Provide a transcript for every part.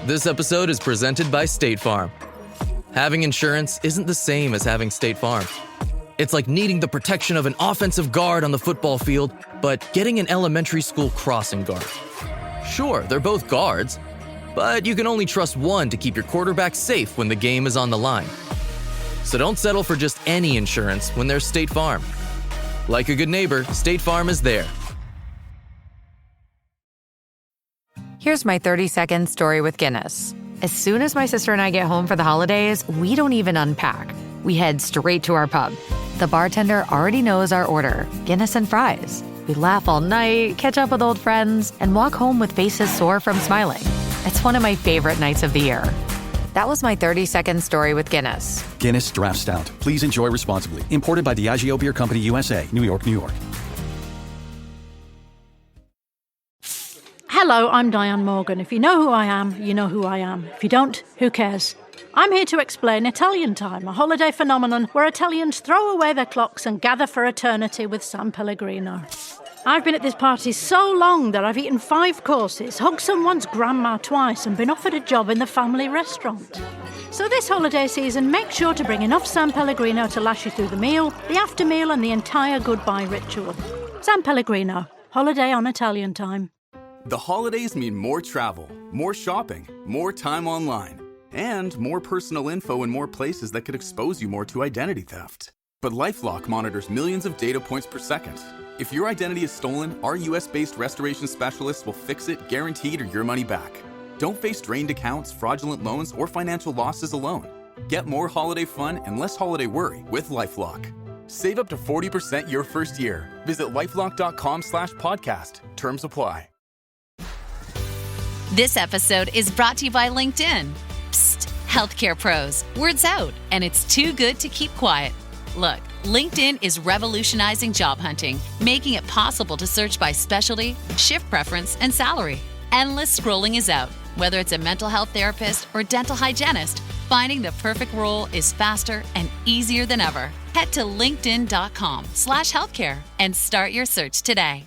This episode is presented by State Farm. Having insurance isn't the same as having State Farm. It's like needing the protection of an offensive guard on the football field, but getting an elementary school crossing guard. Sure, they're both guards, but you can only trust one to keep your quarterback safe when the game is on the line. So don't settle for just any insurance when there's State Farm. Like a good neighbor, State Farm is there. Here's my 30-second story with Guinness. As soon as my sister and I get home for the holidays, we don't even unpack. We head straight to our pub. The bartender already knows our order, Guinness and fries. We laugh all night, catch up with old friends, and walk home with faces sore from smiling. It's one of my favorite nights of the year. That was my 30-second story with Guinness. Guinness Draft Stout. Please enjoy responsibly. Imported by Diageo Beer Company, USA, New York, New York. Hello, I'm Diane Morgan. If you know who I am, you know who I am. If you don't, who cares? I'm here to explain Italian Time, a holiday phenomenon where Italians throw away their clocks and gather for eternity with San Pellegrino. I've been at this party so long that I've eaten 5 courses, hugged someone's grandma twice, and been offered a job in the family restaurant. So this holiday season, make sure to bring enough San Pellegrino to last you through the meal, the after meal, and the entire goodbye ritual. San Pellegrino, holiday on Italian Time. The holidays mean more travel, more shopping, more time online, and more personal info in more places that could expose you more to identity theft. But LifeLock monitors millions of data points per second. If your identity is stolen, our US-based restoration specialists will fix it, guaranteed, or your money back. Don't face drained accounts, fraudulent loans, or financial losses alone. Get more holiday fun and less holiday worry with LifeLock. Save up to 40% your first year. Visit lifelock.com/podcast. Terms apply. This episode is brought to you by LinkedIn. Psst, healthcare pros, word's out, and it's too good to keep quiet. Look, LinkedIn is revolutionizing job hunting, making it possible to search by specialty, shift preference, and salary. Endless scrolling is out. Whether it's a mental health therapist or dental hygienist, finding the perfect role is faster and easier than ever. Head to linkedin.com/healthcare and start your search today.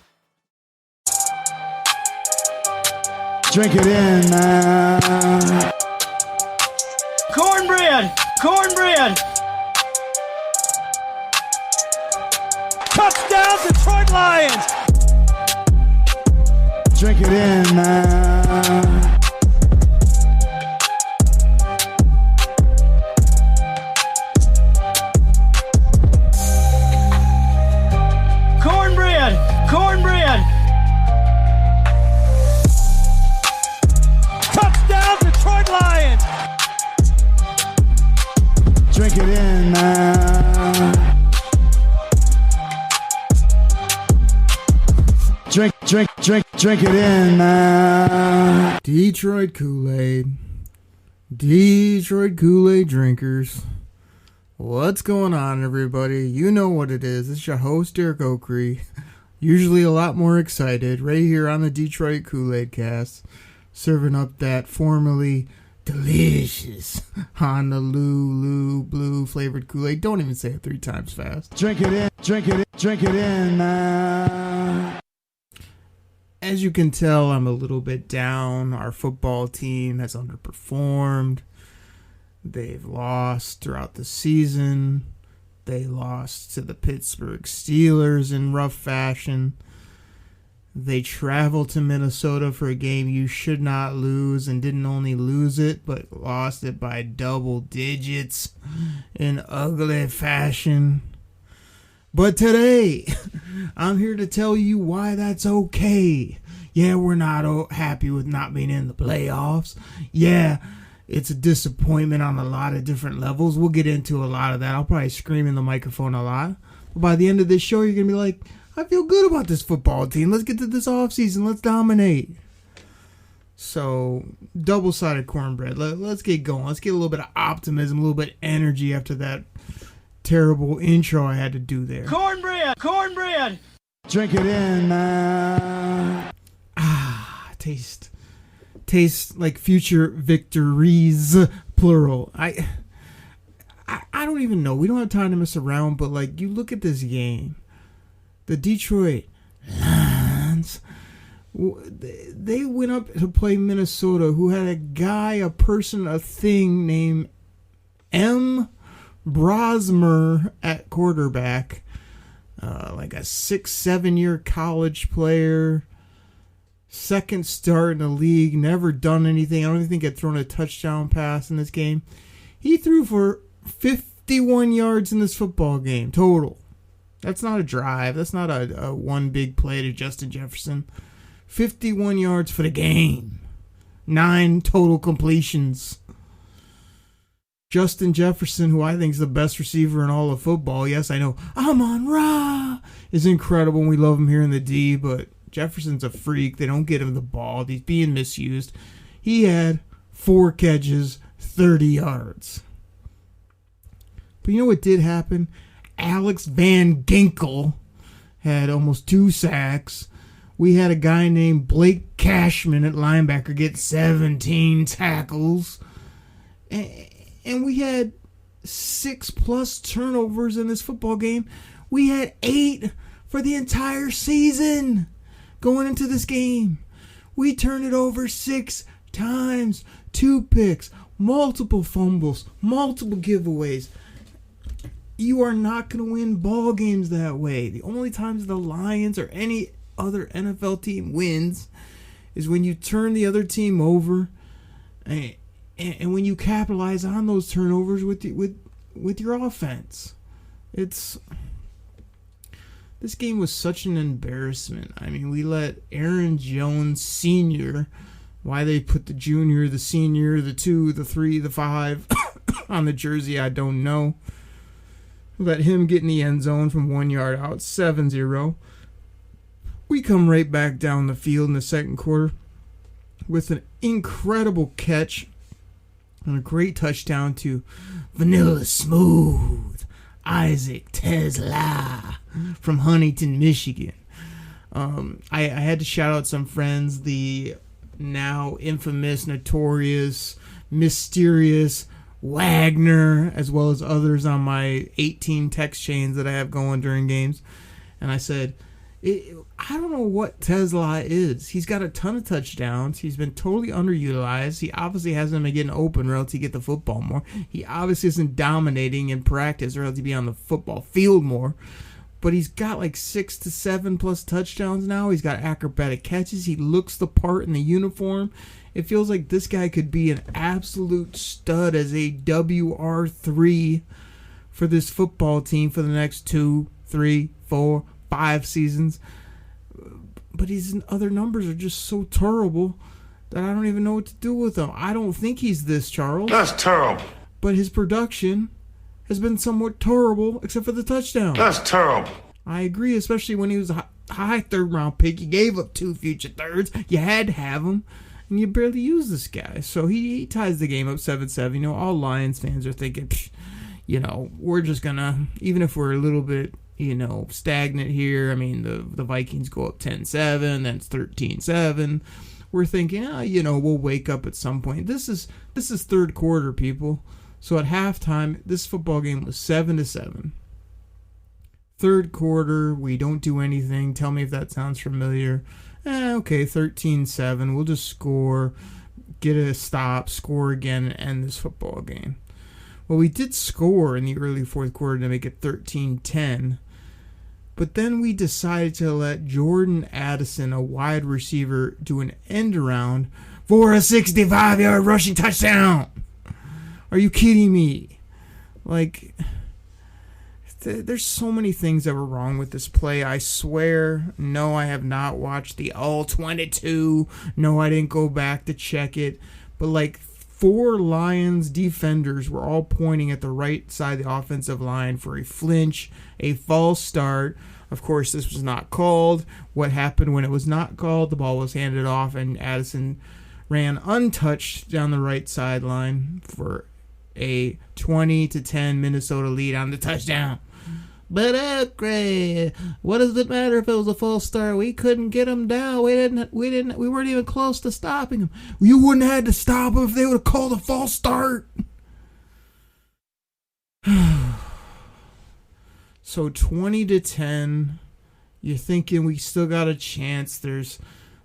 Drink it in, man. Cornbread! Cornbread! Touchdown, Detroit Lions! Drink it in, man. Cornbread! Cornbread! Touchdown, Detroit Lions! Drink it in, man. Drink it in, man. Detroit Koolaid. Detroit Koolaid drinkers. What's going on, everybody? You know what it is. It's your host, Derek Oakrey. Usually a lot more excited, right here on the Detroit Koolaid Cast, serving up that formerly delicious Honolulu blue flavored Kool-Aid. Don't even say it 3 times fast. Drink it in, man. As you can tell, I'm a little bit down. Our football team has underperformed. They've lost throughout the season. They lost to the Pittsburgh Steelers in rough fashion. They traveled to Minnesota for a game you should not lose and didn't only lose it, but lost it by double digits in ugly fashion. But today, I'm here to tell you why that's okay. Yeah, we're not happy with not being in the playoffs. Yeah, it's a disappointment on a lot of different levels. We'll get into a lot of that. I'll probably scream in the microphone a lot. But by the end of this show, you're going to be like, I feel good about this football team. Let's get to this offseason. Let's dominate. So, double-sided cornbread. Let's get going. Let's get a little bit of optimism, a little bit of energy after that terrible intro I had to do there. Cornbread! Cornbread! Drink it in, man. Taste like future victories, plural. I don't even know. We don't have time to mess around, but like, you look at this game. The Detroit Lions They went up to play Minnesota, who had a guy, a person, a thing named M. Brosmer at quarterback. Like a 6-7 year college player. Second start in the league. Never done anything. I don't even think he'd thrown a touchdown pass in this game. He threw for 51 yards in this football game total. That's not a drive. That's not a one big play to Justin Jefferson. 51 yards for the game. 9 total completions. Justin Jefferson, who I think is the best receiver in all of football. Yes, I know. Amon-Ra is incredible. We love him here in the D, but Jefferson's a freak. They don't get him the ball. He's being misused. He had 4 catches, 30 yards. But you know what did happen? Alex Van Ginkel had almost 2 sacks. We had a guy named Blake Cashman at linebacker get 17 tackles. And we had 6+ turnovers in this football game. We had 8 for the entire season going into this game. We turned it over 6 times. 2 picks, multiple fumbles, multiple giveaways. You are not going to win ball games that way. The only times the Lions or any other NFL team wins is when you turn the other team over and when you capitalize on those turnovers with your offense. This game was such an embarrassment. I mean, we let Aaron Jones Sr., why they put the junior, the senior, the 2, the 3, the 5 on the jersey, I don't know. Let him get in the end zone from 1 yard out, 7-0. We come right back down the field in the second quarter with an incredible catch and a great touchdown to Vanilla Smooth Isaac Tesla from Huntington, Michigan. I had to shout out some friends, the now infamous, notorious, mysterious Wagner, as well as others on my 18 text chains that I have going during games. And I said, I don't know what Tesla is. He's got a ton of touchdowns. He's been totally underutilized. He obviously hasn't been getting open or else he get the football more. He obviously isn't dominating in practice or else he'd be on the football field more. But he's got like 6 to 7+ touchdowns now. He's got acrobatic catches. He looks the part in the uniform. It feels like this guy could be an absolute stud as a WR3 for this football team for the next 2, 3, 4, 5 seasons. But his other numbers are just so terrible that I don't even know what to do with him. I don't think he's this, Charles. That's terrible. But his production has been somewhat terrible, except for the touchdown. That's terrible. I agree, especially when he was a high third-round pick. You gave up 2 future thirds. You had to have him, and you barely used this guy. So he ties the game up 7-7. You know, all Lions fans are thinking, we're just going to, even if we're a little bit, stagnant here. I mean, the Vikings go up 10-7, then it's 13-7. We're thinking, we'll wake up at some point. This is third quarter, people. So at halftime, this football game was 7-7. Third quarter, we don't do anything. Tell me if that sounds familiar. Okay, 13-7. We'll just score, get a stop, score again, and end this football game. Well, we did score in the early fourth quarter to make it 13-10. But then we decided to let Jordan Addison, a wide receiver, do an end around for a 65-yard rushing touchdown. Are you kidding me? Like, there's so many things that were wrong with this play. I swear, no, I have not watched the all 22. No, I didn't go back to check it. But like 4 Lions defenders were all pointing at the right side of the offensive line for a flinch, a false start. Of course, this was not called. What happened when it was not called? The ball was handed off, and Addison ran untouched down the right sideline for a 20-10 Minnesota lead on the touchdown. But great. What does it matter if it was a false start? We couldn't get him down. We weren't even close to stopping him. You wouldn't have had to stop him if they would have called a false start. So 20-10. You're thinking we still got a chance. There's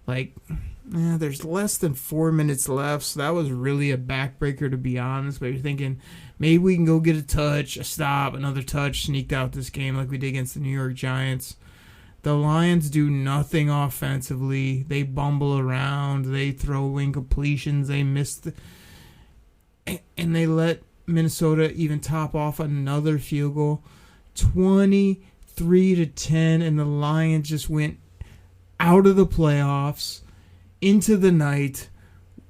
there's less than 4 minutes left, so that was really a backbreaker, to be honest. But you're thinking, maybe we can go get a touch, a stop, another touch, sneaked out this game like we did against the New York Giants. The Lions do nothing offensively. They bumble around. They throw incompletions. They miss and they let Minnesota even top off another field goal. 23-10, and the Lions just went out of the playoffs into the night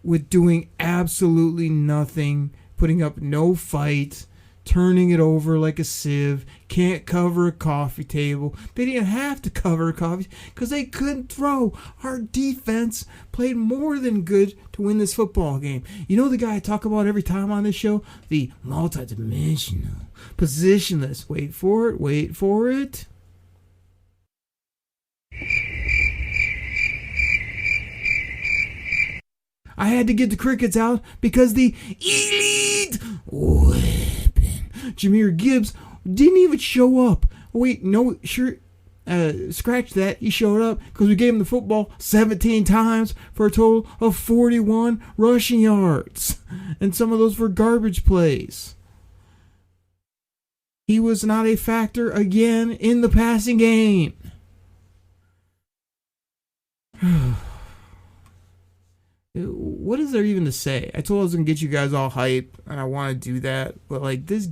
with doing absolutely nothing, putting up no fight, turning it over like a sieve, can't cover a coffee table. They didn't have to cover a coffee because they couldn't throw. Our defense played more than good to win this football game. You know the guy I talk about every time on this show? The multidimensional, positionless. Wait for it. I had to get the crickets out because the elite weapon, Jahmyr Gibbs, didn't even show up. Wait, no, sure, scratch that. He showed up because we gave him the football 17 times for a total of 41 rushing yards. And some of those were garbage plays. He was not a factor again in the passing game. What is there even to say? I told I was going to get you guys all hype, and I want to do that. But, this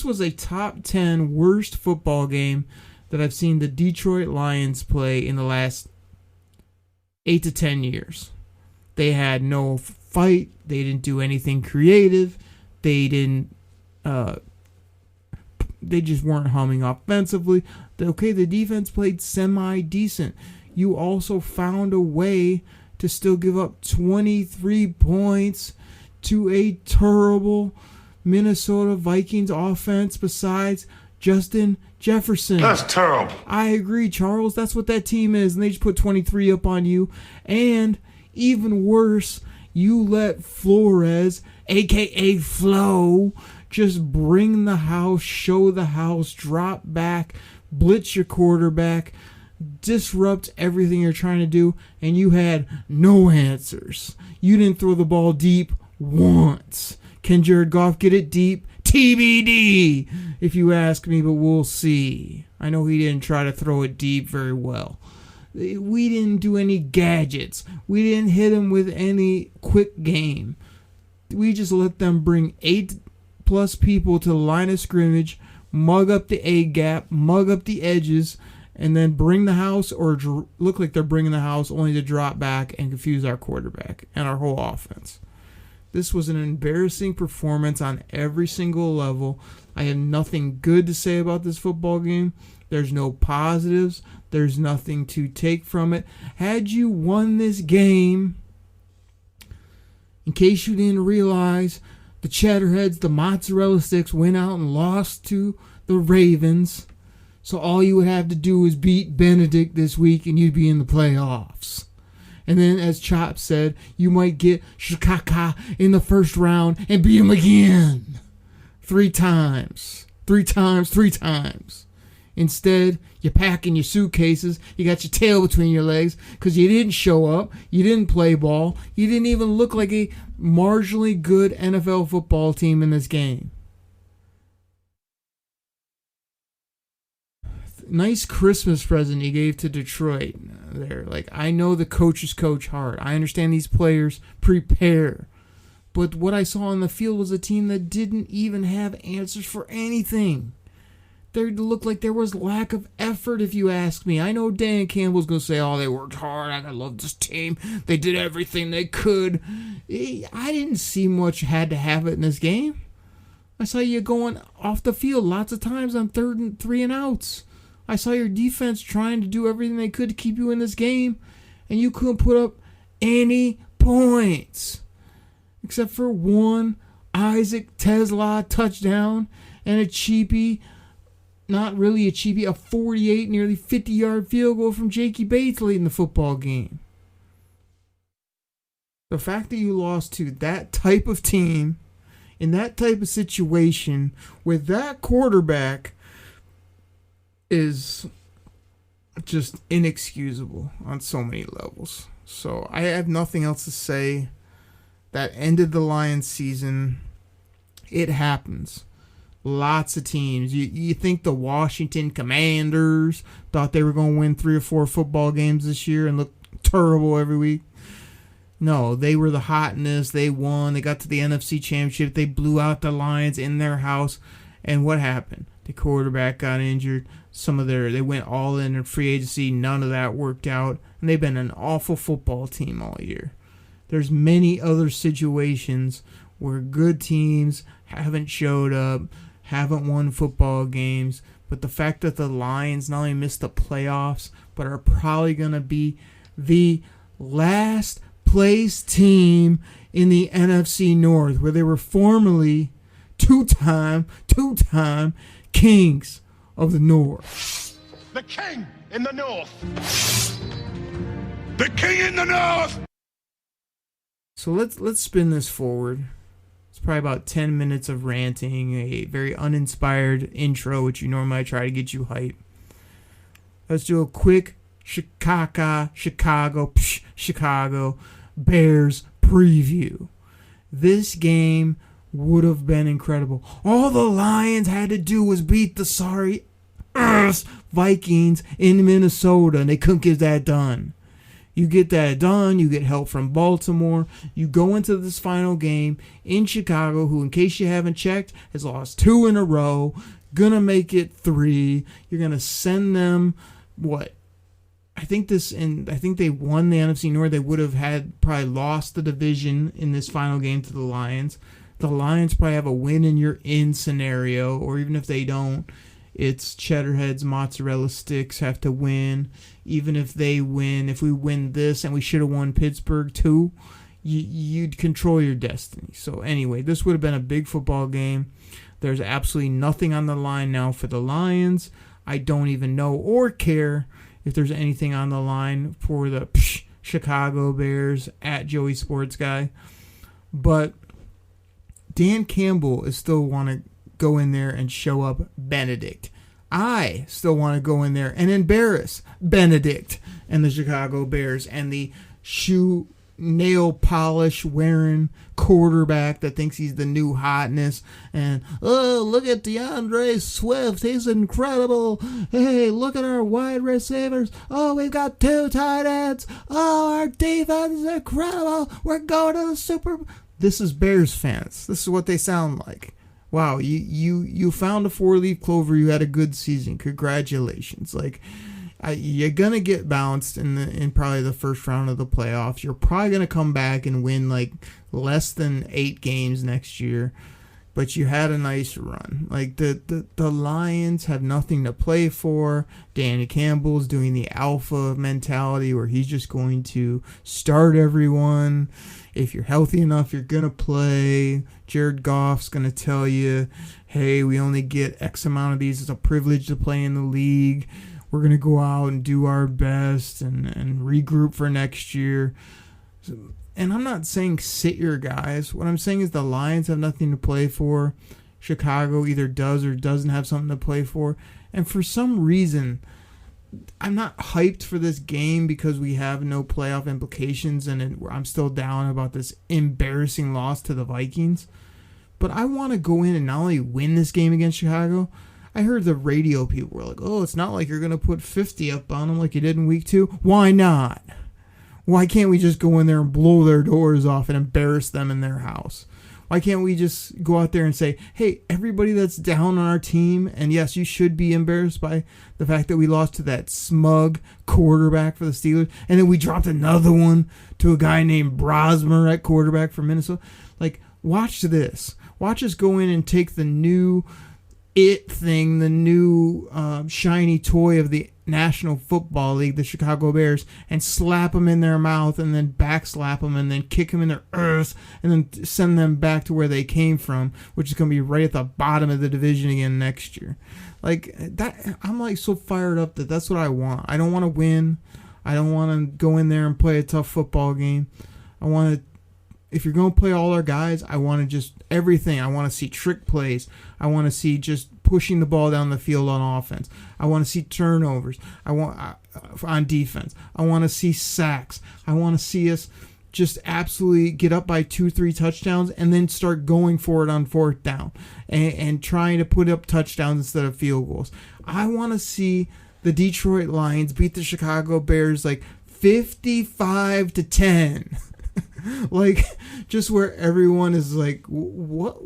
was a top 10 worst football game that I've seen the Detroit Lions play in the last 8 to 10 years. They had no fight. They didn't do anything creative. They just weren't humming offensively. The defense played semi-decent. You also found a way to still give up 23 points to a terrible Minnesota Vikings offense besides Justin Jefferson. That's terrible. I agree, Charles. That's what that team is, and they just put 23 up on you. And even worse, you let Flores, a.k.a. Flo, just bring the house, show the house, drop back, blitz your quarterback, disrupt everything you're trying to do, and you had no answers. You didn't throw the ball deep once. Can Jared Goff get it deep? TBD, if you ask me, but we'll see. I know he didn't try to throw it deep very well. We didn't do any gadgets. We didn't hit him with any quick game. We just let them bring 8+ people to the line of scrimmage, mug up the A-gap, mug up the edges, and then bring the house or look like they're bringing the house only to drop back and confuse our quarterback and our whole offense. This was an embarrassing performance on every single level. I have nothing good to say about this football game. There's no positives. There's nothing to take from it. Had you won this game, in case you didn't realize, the Cheddarheads, the mozzarella sticks, went out and lost to the Ravens. So all you would have to do is beat Benedict this week and you'd be in the playoffs. And then, as Chop said, you might get Chicago in the first round and beat him again. 3 times. 3 times, 3 times. Instead, you're packing your suitcases. You got your tail between your legs because you didn't show up. You didn't play ball. You didn't even look like a marginally good NFL football team in this game. Nice Christmas present he gave to Detroit there. I know the coaches coach hard. I understand these players prepare. But what I saw on the field was a team that didn't even have answers for anything. There looked like there was lack of effort, if you ask me. I know Dan Campbell's going to say, they worked hard. I love this team. They did everything they could. I didn't see much had to have it in this game. I saw you going off the field lots of times on 3rd and 3 and outs. I saw your defense trying to do everything they could to keep you in this game, and you couldn't put up any points. Except for one Isaac Tesla touchdown and a cheapie, not really a cheapie, a 48, nearly 50-yard field goal from Jakey Bates late in the football game. The fact that you lost to that type of team, in that type of situation, with that quarterback, is just inexcusable on so many levels. So I have nothing else to say. That ended the Lions season. It happens. Lots of teams. You think the Washington Commanders thought they were going to win 3 or 4 football games this year and look terrible every week? No, they were the hotness. They won. They got to the NFC Championship. They blew out the Lions in their house. And what happened? The quarterback got injured. They went all in free agency. None of that worked out. And they've been an awful football team all year. There's many other situations where good teams haven't showed up, haven't won football games. But the fact that the Lions not only missed the playoffs, but are probably going to be the last place team in the NFC North, where they were formerly two-time kings of the North. The king in the North. The king in the North. So let's spin this forward. It's probably about 10 minutes of ranting, a very uninspired intro, which normally I try to get you hype. Let's do a quick Chicago Bears preview. This game would have been incredible. All the Lions had to do was beat the sorry Vikings in Minnesota, and they couldn't get that done. You get that done, you get help from Baltimore, you go into this final game in Chicago, who, in case you haven't checked, has lost 2 in a row, gonna make it 3. You're gonna send them, I think they won the NFC North. They would have probably lost the division in this final game to the Lions. The Lions probably have a win in your in scenario, or even if they don't, it's Cheddarhead's mozzarella sticks have to win. Even if they win, if we win this and we should have won Pittsburgh too, you'd control your destiny. So anyway, this would have been a big football game. There's absolutely nothing on the line now for the Lions. I don't even know or care if there's anything on the line for the Chicago Bears at Joey Sports Guy. But Dan Campbell is still want to go in there and show up Benedict. I still want to go in there and embarrass Benedict and the Chicago Bears and the shoe nail polish wearing quarterback that thinks he's the new hotness. And, oh, look at DeAndre Swift. He's incredible. Hey, look at our wide receivers. Oh, we've got 2 tight ends. Oh, our defense is incredible. We're going to the Super Bowl. This is Bears fans. This is what they sound like. Wow, you found a 4-leaf clover. You had a good season. Congratulations. You're gonna get bounced in probably the first round of the playoffs. You're probably gonna come back and win less than 8 games next year. But you had a nice run. The Lions have nothing to play for. Danny Campbell's doing the alpha mentality where he's just going to start everyone. If you're healthy enough, you're going to play. Jared Goff's going to tell you, hey, we only get X amount of these. It's a privilege to play in the league. We're going to go out and do our best and regroup for next year. And I'm not saying sit your guys. What I'm saying is the Lions have nothing to play for. Chicago either does or doesn't have something to play for. And for some reason, I'm not hyped for this game because we have no playoff implications, and I'm still down about this embarrassing loss to the Vikings. But I want to go in and not only win this game against Chicago. I heard the radio people were like, oh, it's not like you're going to put 50 up on them like you did in week 2. Why not? Why can't we just go in there and blow their doors off and embarrass them in their house? Why can't we just go out there and say, hey, everybody that's down on our team, and yes, you should be embarrassed by the fact that we lost to that smug quarterback for the Steelers, and then we dropped another one to a guy named Brosmer at quarterback for Minnesota. Watch this. Watch us go in and take the new thing, the new shiny toy of the National Football League, the Chicago Bears, and slap them in their mouth and then backslap them and then kick them in their earth and then send them back to where they came from, which is going to be right at the bottom of the division again next year. I'm so fired up that's what I want. I don't want to win. I don't want to go in there and play a tough football game. I want to if you're going to play all our guys, I want to just everything. I want to see trick plays. I want to see just pushing the ball down the field on offense. I want to see turnovers. I want on defense. I want to see sacks. I want to see us just absolutely get up by 2-3 touchdowns and then start going for it on fourth down and trying to put up touchdowns instead of field goals. I want to see the Detroit Lions beat the Chicago Bears like 55-10. Like, just where everyone is like, what?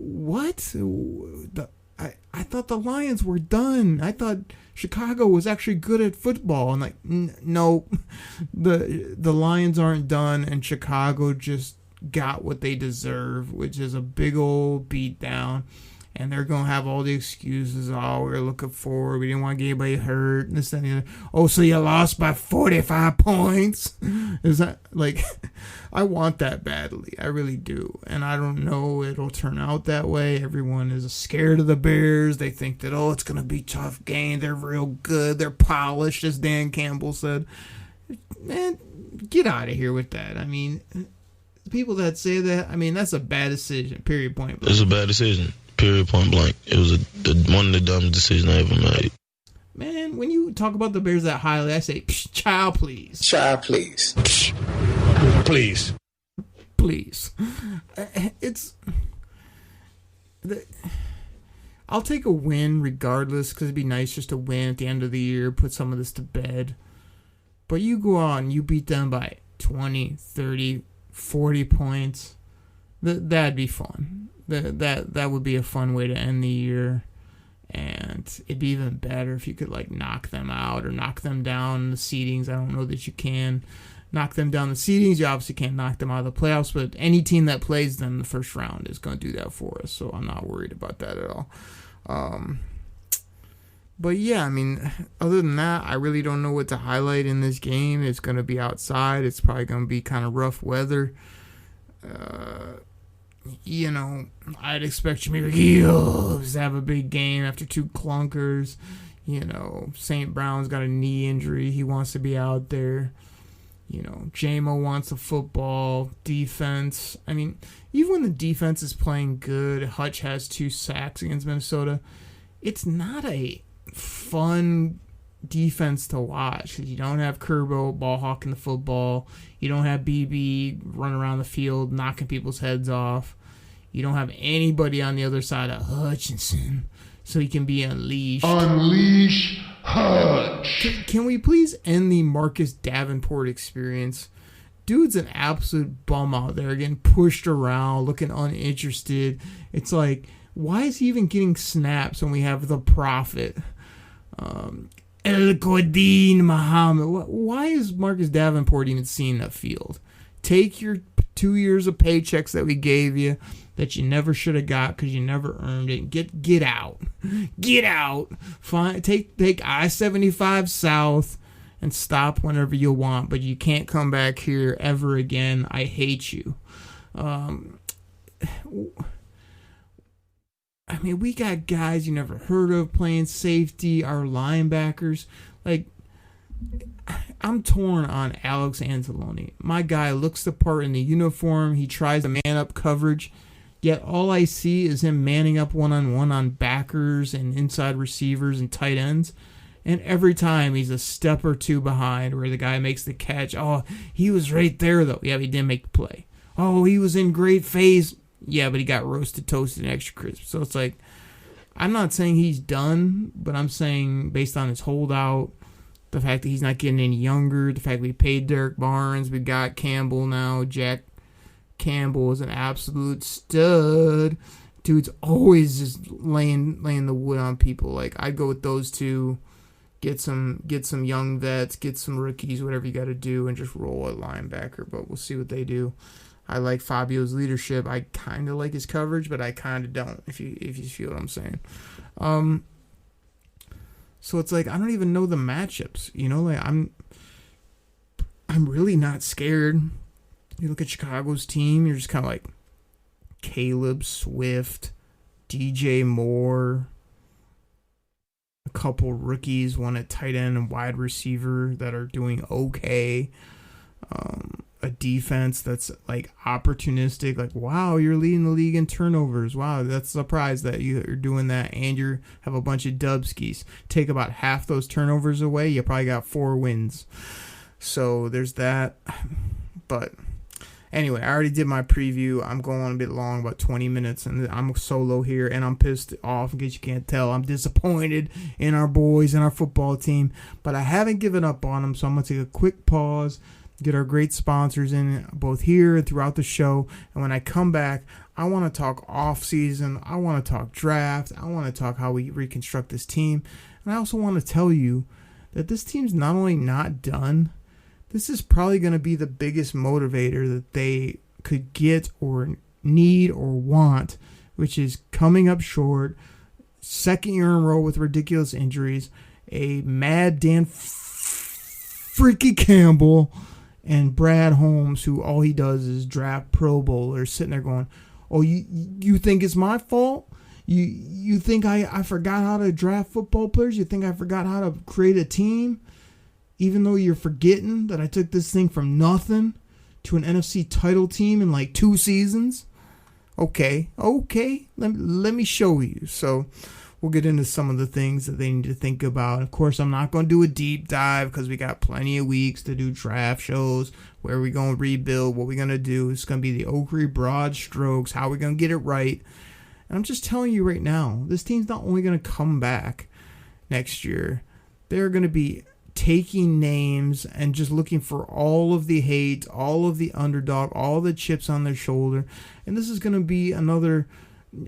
I thought the Lions were done. I thought Chicago was actually good at football. And like, no, the Lions aren't done, and Chicago just got what they deserve, which is a big old beatdown. And they're going to have all the excuses. Oh, we were looking forward. We didn't want to get anybody hurt. And this, and the other. Oh, so you lost by 45 points? Is that, like, I want that badly. I really do. And I don't know it'll turn out that way. Everyone is scared of the Bears. They think that, oh, it's going to be a tough game. They're real good. They're polished, as Dan Campbell said. Man, get out of here with that. I mean, people that say that, I mean, that's a bad decision, period, point blank. It's a bad decision. Period, point blank. It was one of the dumbest decisions I ever made. Man, when you talk about the Bears that highly, I say, child, please. Child, please. Please. Please. I'll take a win regardless, because it'd be nice just to win at the end of the year, put some of this to bed. But you go on, you beat them by 20, 30, 40 points. That'd be fun. That would be a fun way to end the year, and it'd be even better if you could like knock them out or knock them down in the seedings. I don't know that you can knock them down the seedings. You obviously can't knock them out of the playoffs, but any team that plays them in the first round is going to do that for us, so I'm not worried about that at all. But yeah, I mean, other than that, I really don't know what to highlight in this game. It's going to be outside. It's probably going to be kind of rough weather. You know, I'd expect Jameer Gibbs to have a big game after two clunkers. You know, St. Brown's got a knee injury. He wants to be out there. You know, J-Mo wants a football. Defense. I mean, even when the defense is playing good, Hutch has 2 sacks against Minnesota. It's not a fun defense to watch because you don't have Kerbo ball hawking the football. You don't have BB running around the field knocking people's heads off. You don't have anybody on the other side of Hutchinson so he can be unleashed. Unleash Hutch. Can we please end the Marcus Davenport experience? Dude's an absolute bum out there getting pushed around, looking uninterested. It's like, why is he even getting snaps when we have the Prophet? El Qadin Muhammad. Why is Marcus Davenport even seeing that field? Take your 2 years of paychecks that we gave you that you never should have got because you never earned it. Get out. Get out. Fine. Take I-75 South and stop whenever you want, but you can't come back here ever again. I hate you. I mean, we got guys you never heard of playing safety, our linebackers. Like, I'm torn on Alex Anzalone. My guy looks the part in the uniform. He tries to man up coverage. Yet all I see is him manning up one-on-one on backers and inside receivers and tight ends. And every time he's a step or two behind where the guy makes the catch. Oh, he was right there, though. Yeah, but he didn't make the play. Oh, he was in great phase. Yeah, but he got roasted, toasted, and extra crisp. So it's like, I'm not saying he's done, but I'm saying based on his holdout, the fact that he's not getting any younger, the fact we paid Derek Barnes, we got Campbell now. Jack Campbell is an absolute stud. Dude's always just laying the wood on people. Like, I'd go with those two. Get some young vets, get some rookies, whatever you got to do, and just roll a linebacker. But we'll see what they do. I like Fabio's leadership. I kind of like his coverage, but I kind of don't, if you feel what I'm saying. So it's like, I don't even know the matchups. You know, like I'm really not scared. You look at Chicago's team, you're just kind of like Caleb Swift, DJ Moore, a couple rookies, one at tight end and wide receiver that are doing okay. a defense that's like opportunistic, like, wow, you're leading the league in turnovers. Wow, that's a surprise that you're doing that, and you have a bunch of dubskis. Take about half those turnovers away, you probably got 4 wins. So there's that. But anyway, I already did my preview. I'm going on a bit long, about 20 minutes, and I'm solo here, and I'm pissed off in case you can't tell. I'm disappointed in our boys and our football team, but I haven't given up on them, so I'm going to take a quick pause, get our great sponsors in both here and throughout the show, and when I come back, I want to talk off-season, I want to talk draft, I want to talk how we reconstruct this team, and I also want to tell you that this team's not only not done, this is probably going to be the biggest motivator that they could get or need or want, which is coming up short, second year in a row with ridiculous injuries, a mad Dan Freaky Campbell, and Brad Holmes, who all he does is draft Pro Bowlers, sitting there going, oh, you think it's my fault? You think I forgot how to draft football players? You think I forgot how to create a team? Even though you're forgetting that I took this thing from nothing to an NFC title team in like 2 seasons? Okay, let me show you. So we'll get into some of the things that they need to think about. Of course, I'm not going to do a deep dive because we got plenty of weeks to do draft shows, where we're going to rebuild, what we're going to do. It's going to be the Oakley broad strokes, how we're going to get it right. And I'm just telling you right now, this team's not only going to come back next year, they're going to be taking names and just looking for all of the hate, all of the underdog, all the chips on their shoulder. And this is going to be another,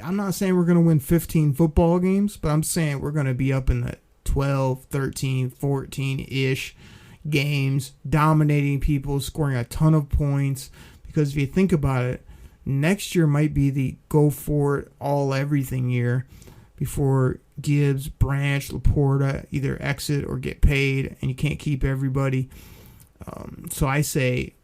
I'm not saying we're going to win 15 football games, but I'm saying we're going to be up in the 12, 13, 14-ish games, dominating people, scoring a ton of points. Because if you think about it, next year might be the go for it all everything year before Gibbs, Branch, Laporta either exit or get paid, and you can't keep everybody. So I say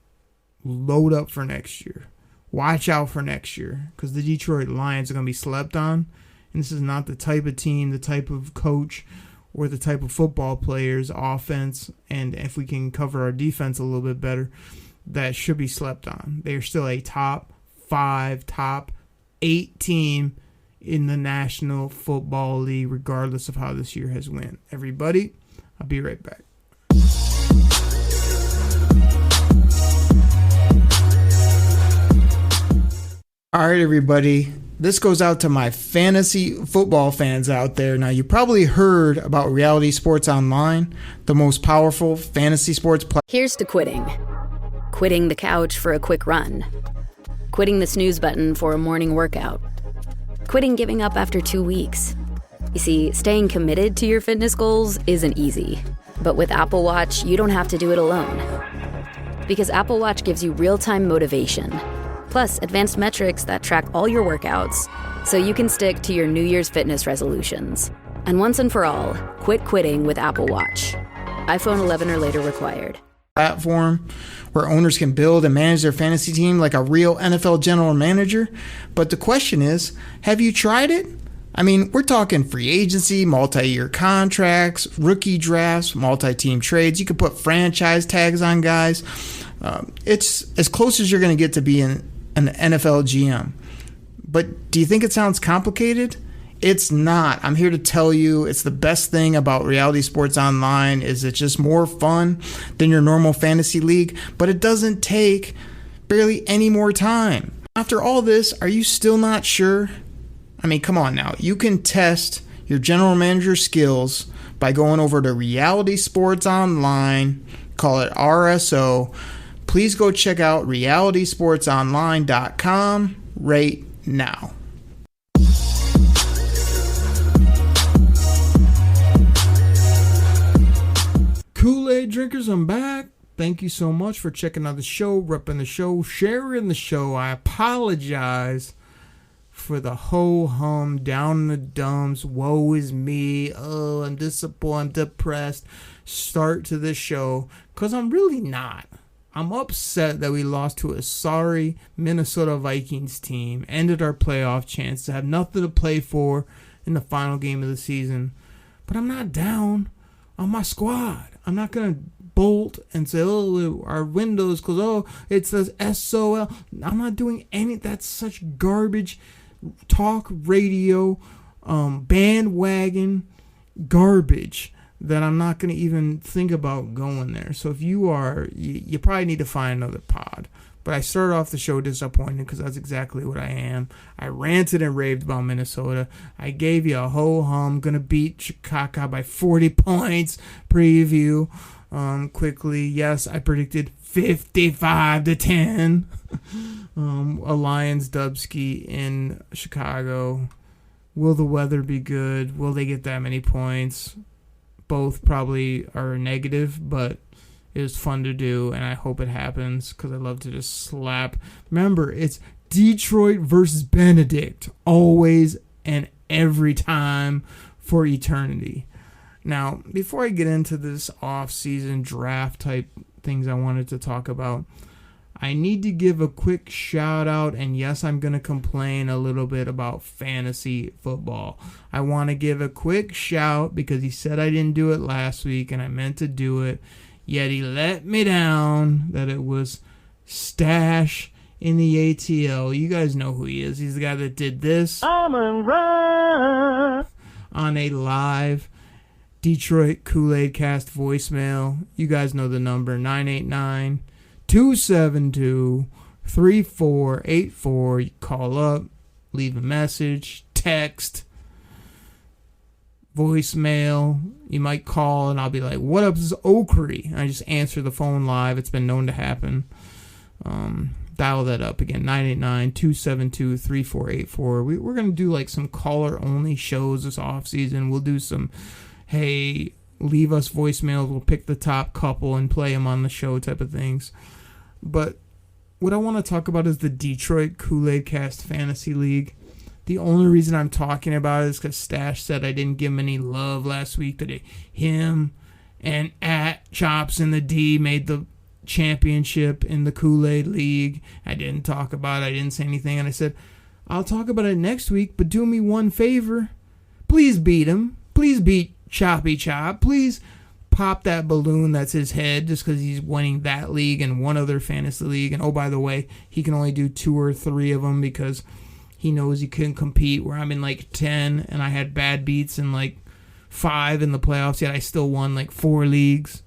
load up for next year. Watch out for next year, because the Detroit Lions are going to be slept on, and this is not the type of team, the type of coach, or the type of football players, offense, and if we can cover our defense a little bit better, that should be slept on. They are still a top 5, top 8 team in the National Football League, regardless of how this year has went. Everybody, I'll be right back. All right, everybody. This goes out to my fantasy football fans out there. Now, you probably heard about Reality Sports Online, the most powerful fantasy sports platform. Here's to quitting. Quitting the couch for a quick run. Quitting the snooze button for a morning workout. Quitting giving up after 2 weeks. You see, staying committed to your fitness goals isn't easy. But with Apple Watch, you don't have to do it alone. Because Apple Watch gives you real-time motivation, plus advanced metrics that track all your workouts, so you can stick to your New Year's fitness resolutions. And once and for all, quit quitting with Apple Watch. iPhone 11 or later required. Platform where owners can build and manage their fantasy team like a real NFL general manager. But the question is, have you tried it? I mean, we're talking free agency, multi-year contracts, rookie drafts, multi-team trades. You can put franchise tags on guys. It's as close as you're going to get to being an NFL GM. But do you think it sounds complicated? It's not. I'm here to tell you it's the best thing about Reality Sports Online is it's just more fun than your normal fantasy league, but it doesn't take barely any more time. After all this, are you still not sure? I mean, come on now. You can test your general manager skills by going over to Reality Sports Online, call it RSO. Please go check out realitysportsonline.com right now. Kool-Aid drinkers, I'm back. Thank you so much for checking out the show, repping the show, sharing the show. I apologize for the ho-hum, down in the dumps, woe is me, oh, I'm disappointed, I'm depressed start to this show, because I'm really not. I'm upset that we lost to a sorry Minnesota Vikings team, ended our playoff chance to have nothing to play for in the final game of the season. But I'm not down on my squad. I'm not going to bolt and say, oh, our windows closed. Oh, it says SOL. I'm not doing any. That's such garbage. Talk radio, bandwagon garbage that I'm not going to even think about going there. So if you are, you probably need to find another pod. But I started off the show disappointed because that's exactly what I am. I ranted and raved about Minnesota. I gave you a ho-hum, going to beat Chicago by 40 points preview quickly. Yes, I predicted 55-10. A Lions Dubsky in Chicago. Will the weather be good? Will they get that many points? Both probably are negative, but it was fun to do, and I hope it happens because I love to just slap. Remember, it's Detroit versus Benedict, always and every time for eternity. Now, before I get into this off-season draft type things I wanted to talk about, I need to give a quick shout out, and yes, I'm going to complain a little bit about fantasy football. I want to give a quick shout because he said I didn't do it last week, and I meant to do it. Yet he let me down that it was Stash in the ATL. You guys know who he is. He's the guy that did this on a live Detroit Koolaid Cast voicemail. You guys know the number, 989-272-3484. You call up, leave a message, text, voicemail. You might call and I'll be like, what up, this is Okri. I just answer the phone live. It's been known to happen. Dial that up again, 989-272-3484. We're going to do like some caller only shows this off season. We'll do some, hey, leave us voicemails. We'll pick the top couple and play them on the show type of things. But what I want to talk about is the Detroit Koolaid Cast Fantasy League. The only reason I'm talking about it is because Stash said I didn't give him any love last week. That him and at Chops in the D made the championship in the Kool-Aid League. I didn't talk about it. I didn't say anything. And I said, I'll talk about it next week, but do me one favor. Please beat him. Please beat Choppy Chop. Please pop that balloon that's his head just because he's winning that league and one other fantasy league. And oh, by the way, he can only do 2 or 3 of them because he knows he couldn't compete, where I'm in like 10 and I had bad beats in like 5 in the playoffs, yet I still won like 4 leagues.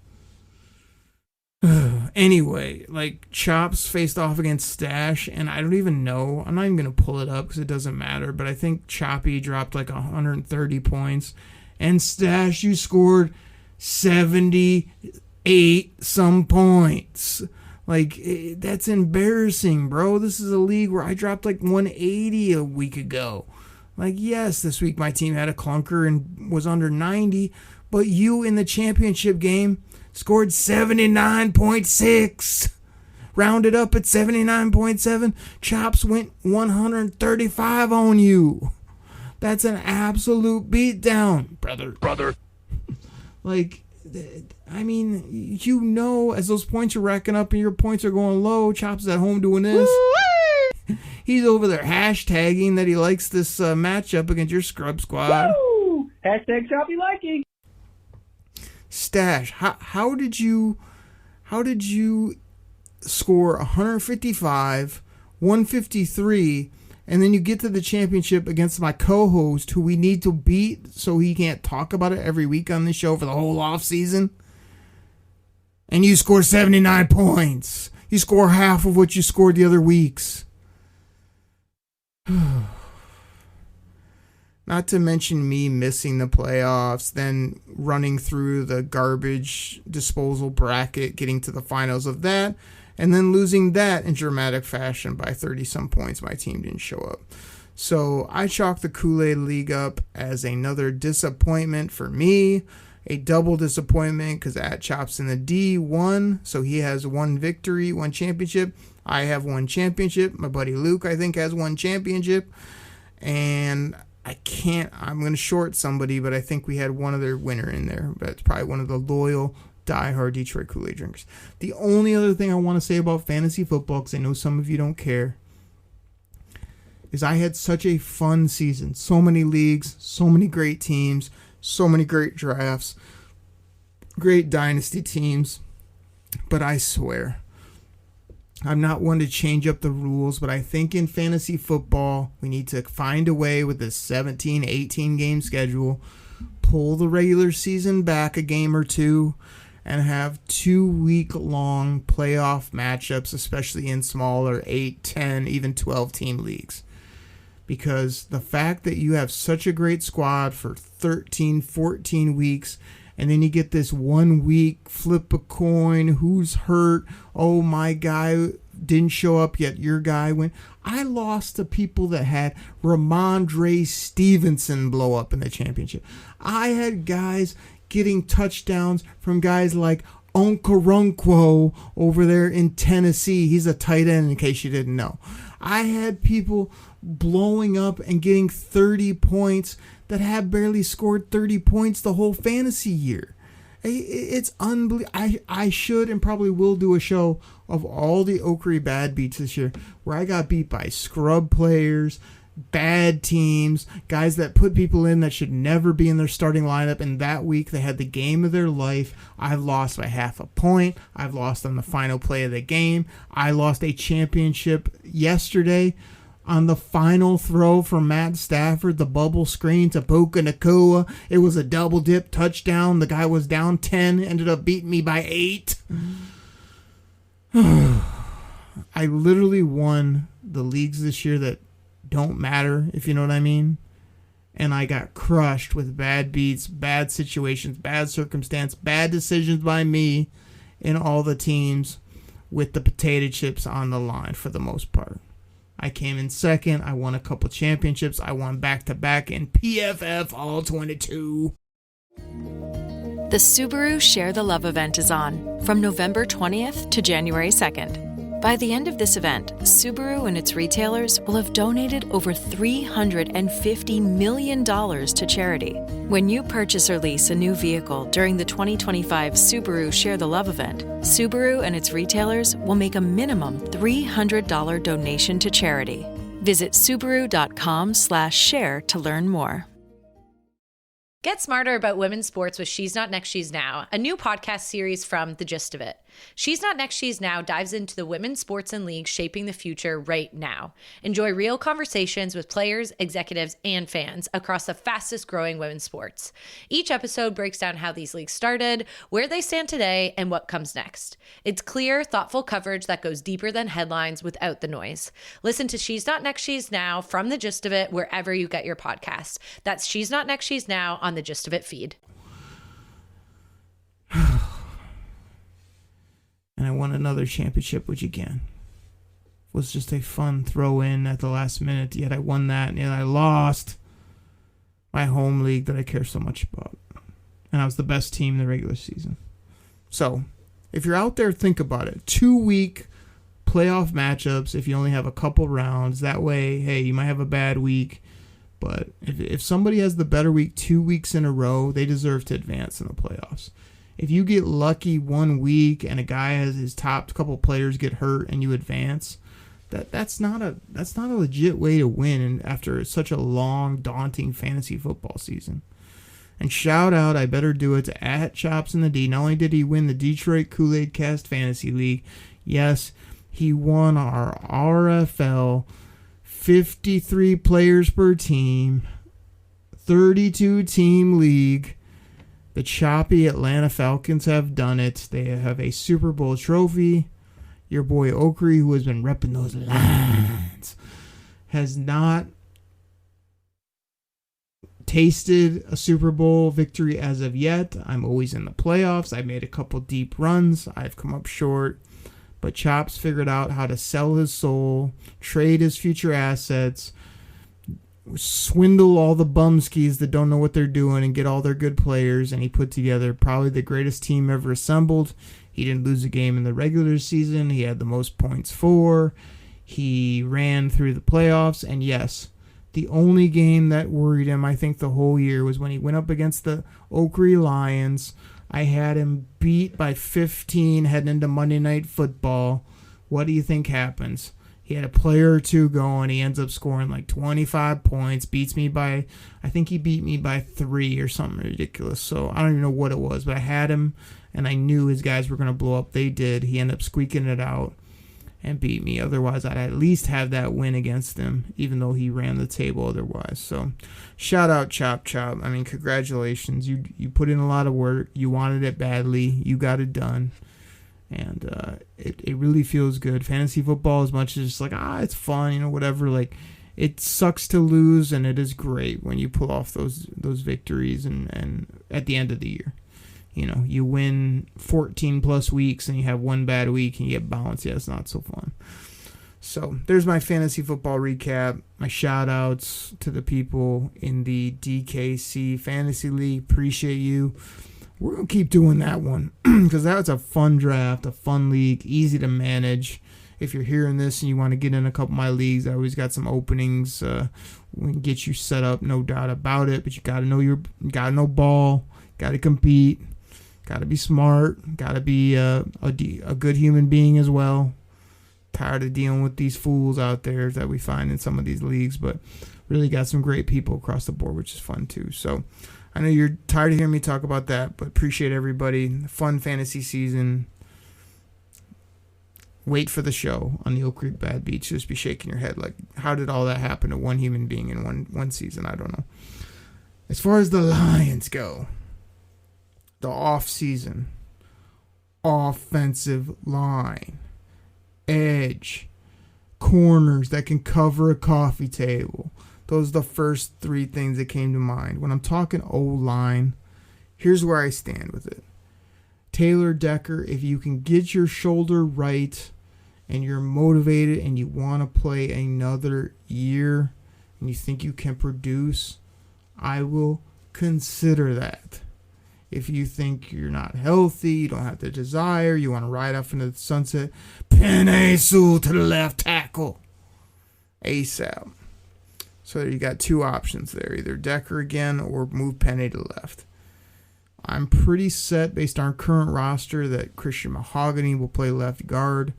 Anyway, like Chops faced off against Stash, and I don't even know. I'm not even going to pull it up because it doesn't matter, but I think Choppy dropped like 130 points. And Stash, you scored 78 some points. Like, that's embarrassing, bro. This is a league where I dropped like 180 a week ago. Like, yes, this week my team had a clunker and was under 90, but you in the championship game scored 79.6. Rounded up at 79.7. Chops went 135 on you. That's an absolute beatdown, brother. Like, I mean, you know, as those points are racking up and your points are going low, Chops is at home doing this. Woo-wee! He's over there hashtagging that he likes this matchup against your scrub squad. Woo! Hashtag Choppy liking. Stash, how did you score 155, 153, and then you get to the championship against my co-host, who we need to beat so he can't talk about it every week on the show for the whole off season? And you score 79 points. You score half of what you scored the other weeks. Not to mention me missing the playoffs, then running through the garbage disposal bracket, getting to the finals of that, and then losing that in dramatic fashion by 30-some points. My team didn't show up. So I chalk the Kool-Aid League up as another disappointment for me. A double disappointment because at Chops in the D won, so he has 1 victory, 1 championship. I have 1 championship. My buddy Luke, I think, has 1 championship. And I'm going to short somebody, but I think we had one other winner in there. But it's probably one of the loyal, diehard Detroit Kool-Aid drinkers. The only other thing I want to say about fantasy football, because I know some of you don't care, is I had such a fun season. So many leagues, so many great teams, so many great drafts, great dynasty teams. But I swear, I'm not one to change up the rules, but I think in fantasy football, we need to find a way with this 17, 18 game schedule, pull the regular season back a game or two, and have 2-week-long playoff matchups, especially in smaller 8, 10, even 12-team leagues. Because the fact that you have such a great squad for 13, 14 weeks, and then you get this 1 week, flip a coin, who's hurt, oh, my guy didn't show up yet, your guy went. I lost to people that had Ramondre Stevenson blow up in the championship. I had guys getting touchdowns from guys like Onkarunkwo over there in Tennessee. He's a tight end, in case you didn't know. I had people blowing up and getting 30 points that have barely scored 30 points the whole fantasy year. It's unbelievable. I should and probably will do a show of all the Oakery bad beats this year where I got beat by scrub players, bad teams, guys that put people in that should never be in their starting lineup, and that week they had the game of their life. I've lost by half a point. I've lost on the final play of the game. I lost a championship yesterday on the final throw from Matt Stafford, the bubble screen to Puka Nacua. It was a double dip touchdown. The guy was down 10, ended up beating me by 8. I literally won the leagues this year that don't matter, if you know what I mean. And I got crushed with bad beats, bad situations, bad circumstance, bad decisions by me in all the teams with the potato chips on the line for the most part. I came in second. I won a couple championships. I won back-to-back in PFF all 22. The Subaru Share the Love event is on from November 20th to January 2nd. By the end of this event, Subaru and its retailers will have donated over $350 million to charity. When you purchase or lease a new vehicle during the 2025 Subaru Share the Love event, Subaru and its retailers will make a minimum $300 donation to charity. Visit Subaru.com/share to learn more. Get smarter about women's sports with She's Not Next, She's Now, a new podcast series from The Gist of It. She's Not Next, She's Now dives into the women's sports and leagues shaping the future right now. Enjoy real conversations with players, executives, and fans across the fastest growing women's sports. Each episode breaks down how these leagues started, where they stand today, and what comes next. It's clear, thoughtful coverage that goes deeper than headlines without the noise. Listen to She's Not Next, She's Now from The Gist of It wherever you get your podcasts. That's She's Not Next, She's Now on the Gist of It feed. And I won another championship, which again was just a fun throw in at the last minute. Yet I won that, and yet I lost my home league that I care so much about. And I was the best team in the regular season. So, if you're out there, think about it. 2-week playoff matchups if you only have a couple rounds. That way, hey, you might have a bad week. But if somebody has the better week 2 weeks in a row, they deserve to advance in the playoffs. If you get lucky 1 week and a guy has his top couple players get hurt and you advance, that's not a legit way to win and after such a long, daunting fantasy football season. And shout out, I better do it, to @ChopsInTheD. Not only did he win the Detroit Koolaid Cast Fantasy League, yes, he won our RFL 53 players per team, 32 team league. The choppy Atlanta Falcons have done it. They have a Super Bowl trophy. Your boy Oakery, who has been repping those lines, has not tasted a Super Bowl victory as of yet. I'm always in the playoffs. I made a couple deep runs. I've come up short. But Chops figured out how to sell his soul, trade his future assets, swindle all the bumskis that don't know what they're doing and get all their good players, and he put together probably the greatest team ever assembled. He didn't lose a game in the regular season. He had the most points for. He ran through the playoffs, and yes, the only game that worried him, I think, the whole year was when he went up against the Oakery Lions. I had him beat by 15 heading into Monday Night Football. What do you think happens? He had a player or two going. He ends up scoring like 25 points, beats me by, I think he beat me by 3 or something ridiculous. So I don't even know what it was, but I had him, and I knew his guys were going to blow up. They did. He ended up squeaking it out and beat me. Otherwise, I'd at least have that win against him, even though he ran the table otherwise. So shout out Chop Chop. I mean, congratulations. You put in a lot of work. You wanted it badly. You got it done. And it really feels good. Fantasy football, as much as it's like, it's fun, whatever. Like, it sucks to lose, and it is great when you pull off those victories and at the end of the year. You win 14 plus weeks and you have one bad week and you get bounced. Yeah, it's not so fun. So there's my fantasy football recap. My shout outs to the people in the DKC Fantasy League. Appreciate you. We're going to keep doing that one because that was a fun draft, a fun league, easy to manage. If you're hearing this and you want to get in a couple of my leagues, I always got some openings. We can get you set up, no doubt about it. But you got to know ball, got to compete. Got to be smart. Got to be a good human being as well. Tired of dealing with these fools out there that we find in some of these leagues, but really got some great people across the board, which is fun too. So I know you're tired of hearing me talk about that, but appreciate everybody. Fun fantasy season. Wait for the show on the Oak Creek Bad Beach. Just be shaking your head like, how did all that happen to one human being in one season? I don't know. As far as the Lions go, the off-season offensive line, edge, corners that can cover a coffee table. Those are the first 3 things that came to mind. When I'm talking O-line, here's where I stand with it. Taylor Decker, if you can get your shoulder right and you're motivated and you want to play another year and you think you can produce, I will consider that. If you think you're not healthy, you don't have the desire, you want to ride off into the sunset, Penei Sewell to the left tackle ASAP. So you got 2 options there, either Decker again or move Penei to the left. I'm pretty set based on our current roster that Christian Mahogany will play left guard.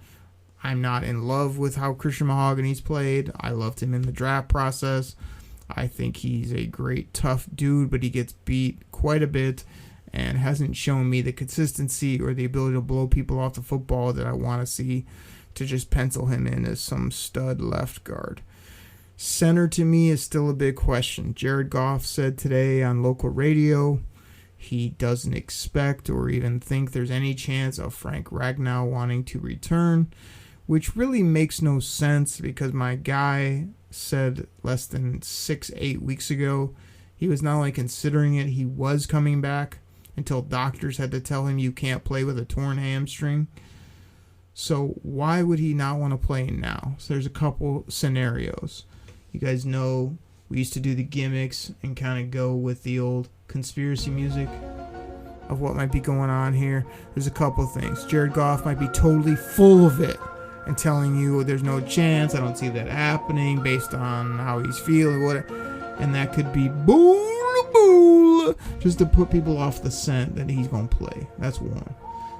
I'm not in love with how Christian Mahogany's played. I loved him in the draft process. I think he's a great, tough dude, but he gets beat quite a bit and hasn't shown me the consistency or the ability to blow people off the football that I want to see to just pencil him in as some stud left guard. Center to me is still a big question. Jared Goff said today on local radio he doesn't expect or even think there's any chance of Frank Ragnow wanting to return, which really makes no sense because my guy said less than 6-8 weeks ago he was not only considering it, he was coming back until doctors had to tell him you can't play with a torn hamstring. So why would he not want to play now? So there's a couple scenarios. You guys know we used to do the gimmicks and kind of go with the old conspiracy music of what might be going on here. There's a couple things. Jared Goff might be totally full of it and telling you there's no chance, I don't see that happening based on how he's feeling, whatever. And that could be bull, just to put people off the scent that he's going to play. That's one.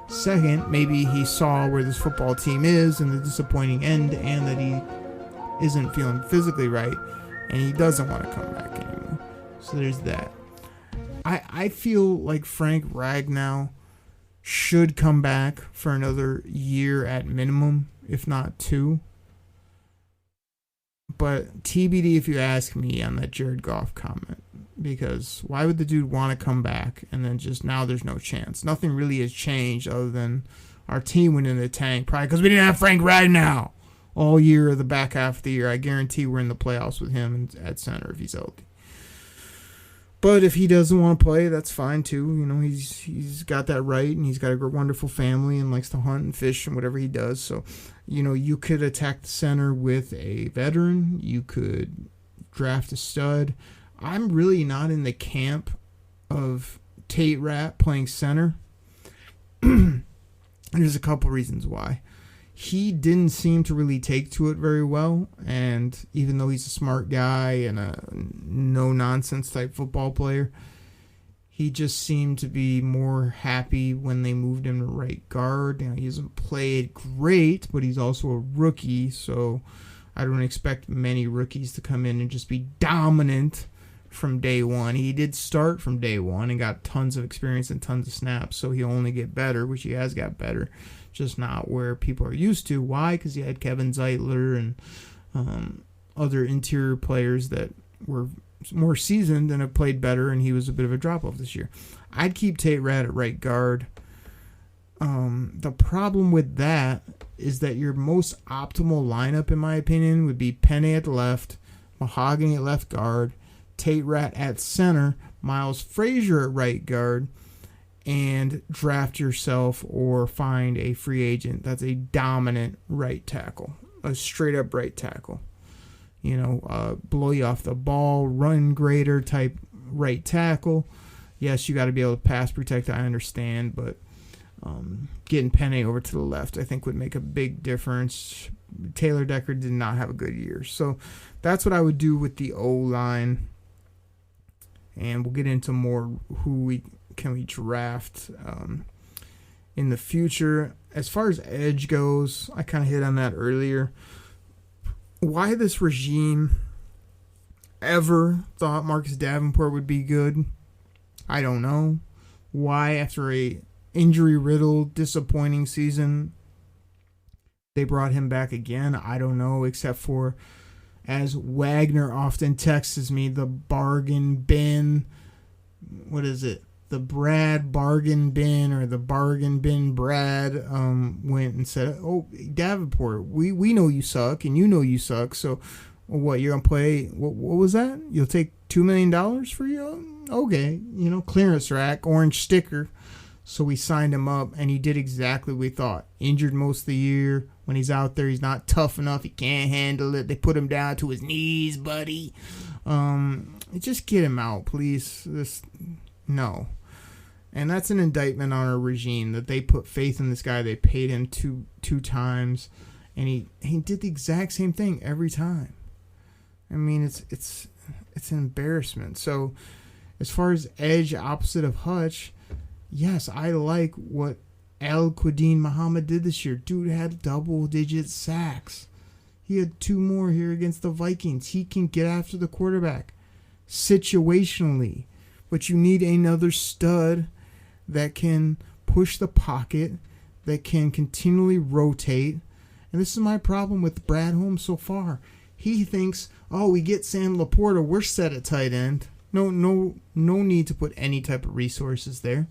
Second, maybe he saw where this football team is and the disappointing end and that he isn't feeling physically right and he doesn't want to come back anymore. So there's that. I feel like Frank Ragnow should come back for another year at minimum, if not 2. But TBD if you ask me on that Jared Goff comment. Because why would the dude want to come back and then just now there's no chance? Nothing really has changed other than our team went in the tank. Probably because we didn't have Frank Ragnow all year or the back half of the year. I guarantee we're in the playoffs with him at center if he's healthy. But if he doesn't want to play, that's fine too. You know, he's got that right, and he's got a wonderful family and likes to hunt and fish and whatever he does. So, you know, you could attack the center with a veteran. You could draft a stud. I'm really not in the camp of Tate Rat playing center. There's a couple reasons why. He didn't seem to really take to it very well, and even though he's a smart guy and a no-nonsense type football player, He just seemed to be more happy when they moved him to right guard. He hasn't played great, but he's also a rookie, so I don't expect many rookies to come in and just be dominant from day one. He did start from day one and got tons of experience and tons of snaps, so he'll only get better, which he has got better, just not where people are used to. Why? Because he had Kevin Zeitler and other interior players that were more seasoned and have played better, and he was a bit of a drop-off this year. I'd keep Tate Rat at right guard. The problem with that is that your most optimal lineup, in my opinion, would be Penne at the left, Mahogany at left guard, Tate Rat at center, Miles Frazier at right guard, and draft yourself or find a free agent that's a dominant right tackle, a straight-up right tackle. Blow you off the ball, run grader type right tackle. Yes, you got to be able to pass protect, I understand, but getting Penne over to the left, I think, would make a big difference. Taylor Decker did not have a good year. So that's what I would do with the O-line. And we'll get into more who we draft in the future. As far as edge goes, I kind of hit on that earlier. Why this regime ever thought Marcus Davenport would be good, I don't know. Why, after a injury-riddled, disappointing season, they brought him back again, I don't know, except for, as Wagner often texts me, the bargain bin, what is it? The Brad bargain bin, or the bargain bin Brad went and said, "Oh, Davenport, we know you suck, and you know you suck. So, what, you're gonna play? What was that? You'll take $2 million for you? Okay, clearance rack, orange sticker." So we signed him up, and he did exactly what we thought. Injured most of the year. When he's out there, he's not tough enough. He can't handle it. They put him down to his knees, buddy. Just get him out, please. No. And that's an indictment on our regime, that they put faith in this guy. They paid him two times, and he did the exact same thing every time. I mean, it's an embarrassment. So as far as edge opposite of Hutch, yes, I like what Al-Quadin Muhammad did this year. Dude had double-digit sacks. He had 2 more here against the Vikings. He can get after the quarterback situationally, but you need another stud that can push the pocket, that can continually rotate. And this is my problem with Brad Holmes so far. He thinks, we get Sam Laporta, we're set at tight end. No need to put any type of resources there.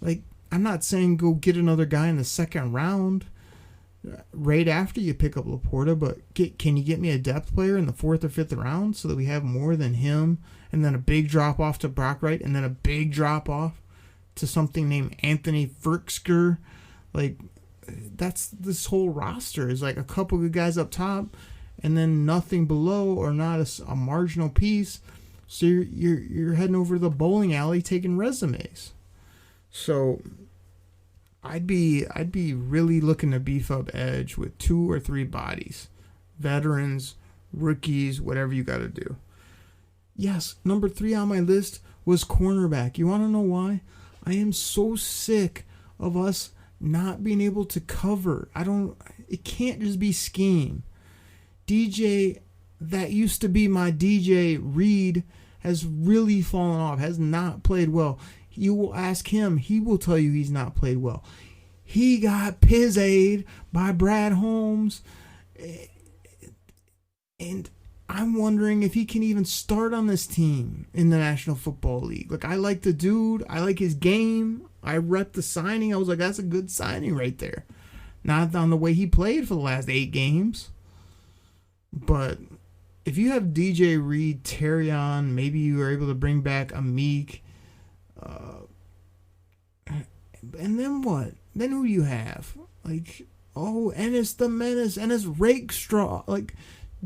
Like, I'm not saying go get another guy in the second round right after you pick up Laporta, but can you get me a depth player in the 4th or 5th round so that we have more than him, and then a big drop off to Brock Wright, and then a big drop off to something named Anthony Firksker? Like, that's this whole roster is like a couple good guys up top, and then nothing below, or not a marginal piece. So you're heading over to the bowling alley taking resumes. So I'd be really looking to beef up edge with 2 or 3 bodies, veterans, rookies, whatever you got to do. Yes, number 3 on my list was cornerback. You want to know why? I am so sick of us not being able to cover. It can't just be scheme. DJ, that used to be my DJ, Reed, has really fallen off, has not played well. You will ask him, he will tell you he's not played well. He got pizzed by Brad Holmes, and I'm wondering if he can even start on this team in the National Football League. Like, I like the dude. I like his game. I read the signing. I was like, that's a good signing right there. Not on the way he played for the last 8 games. But if you have DJ Reed, Terrion, maybe you are able to bring back a Meek, and then what? Then who do you have? Like, Ennis the Menace, Ennis Rakestraw. Like,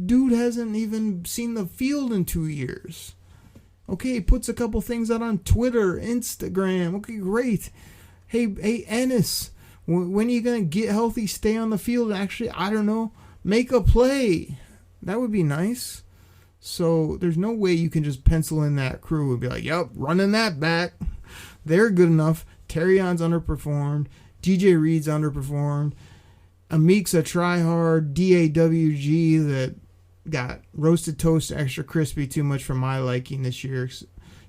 dude hasn't even seen the field in 2 years. Okay, he puts a couple things out on Twitter, Instagram. Okay, great. Hey, Ennis, when are you going to get healthy, stay on the field, and actually, I don't know, make a play? That would be nice. So there's no way you can just pencil in that crew and be like, yep, running that back. They're good enough. Terrion's underperformed. DJ Reed's underperformed. Amik's a try-hard DAWG that got roasted toast extra crispy too much for my liking this year.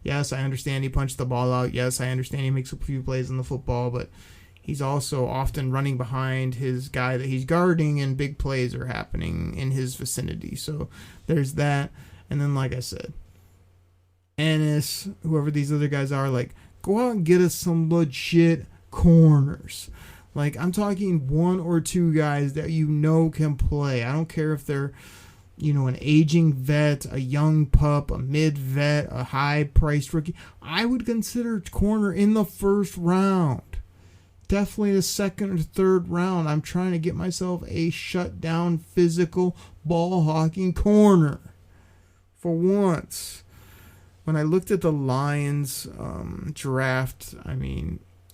Yes, I understand he punched the ball out. Yes, I understand he makes a few plays in the football, but he's also often running behind his guy that he's guarding, and big plays are happening in his vicinity. So there's that. And then, like I said, Ennis, whoever these other guys are, like, go out and get us some legit corners. Like, I'm talking 1 or 2 guys that you know can play. I don't care if they're, an aging vet, a young pup, a mid-vet, a high-priced rookie. I would consider corner in the first round. Definitely the second or third round. I'm trying to get myself a shut-down, physical, ball-hawking corner. For once. When I looked at the Lions draft,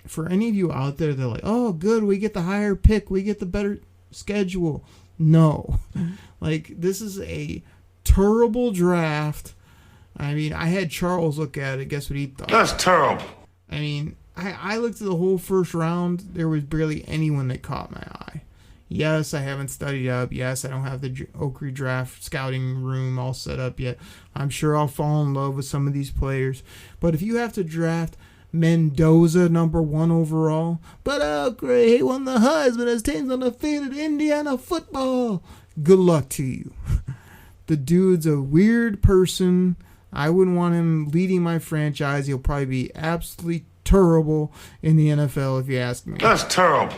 for any of you out there, they're like, oh, good, we get the higher pick, we get the better schedule. No. This is a terrible draft. I had Charles look at it. Guess what he thought? That's terrible. I looked at the whole first round. There was barely anyone that caught my eye. Yes, I haven't studied up. Yes, I don't have the Oakley draft scouting room all set up yet. I'm sure I'll fall in love with some of these players. But if you have to draft Mendoza, number 1 overall, but Oakley, he won the Heisman as team's undefeated Indiana football. Good luck to you. The dude's a weird person. I wouldn't want him leading my franchise. He'll probably be absolutely terrible in the NFL if you ask me. That's terrible.